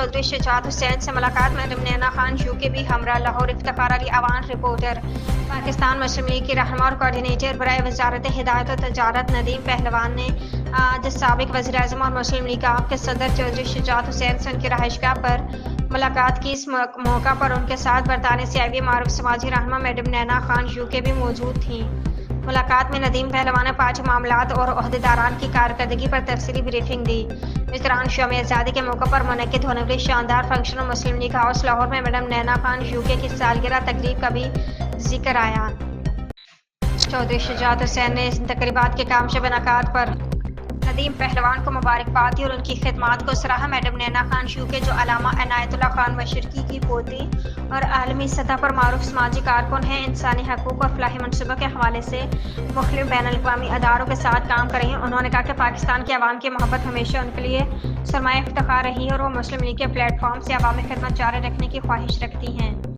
चौधरी शुजात हुसैन से मुलाकात मैडम नैना खान यूके भी हमरा लाहौर इफ्तिखार अली अवान रिपोर्टर पाकिस्तान मुस्लिम लीग की रहनुमा और कोऑर्डिनेटर बराए वजारत हिदायत और तजारत नदीम पहलवान ने आज साबिक वज़ीर आज़म और मुस्लिम लीग आप के सदर चौधरी शुजात हुसैन से उनकी रहायशगाह पर मुलाकात की। इस मौका पर उनके साथ बरतानिया से आई मारूफ समाजी रहनुमा मैडम नैना खान यूके भी मौजूद थीं। मुलाकात में नदीम पहलवान ने 5 मामलात और ओहदेदारान की कारकर्दगी पर तफसीली ब्रीफिंग दी। इस दौरान शौम आज़ादी के मौके पर मुनक्किद होने वाली शानदार फंक्शन और मुस्लिम लीग हाउस लाहौर में मैडम नैना खान यूके की सालगिरह तकरीब का भी जिक्र आया। चौधरी शुजात हुसैन ने इस तकरीबात के काम शब इनकाद पर नदीम पहलवान को मुबारकबाद दी और उनकी खिदमात को सराहा। मैडम नैना खान यूके जो अलामा इनायतुल्लाह खान मशरकी की पोती और आलमी सतह पर मारूफ समाजी कारकुन हैं, इंसानी हकूक़ और फलाही मनसूबों के हवाले से मुख्तलिफ बैनुल-अक़वामी अदारों के साथ काम कर रही हैं। उन्होंने कहा कि पाकिस्तान की आवाम की मोहब्बत हमेशा उनके लिए सरमाए इफ्तिखार रही है और वो मुस्लिम लीग के प्लेटफॉर्म से अवामी खिदमत जारी रखने की ख्वाहिश रखती हैं।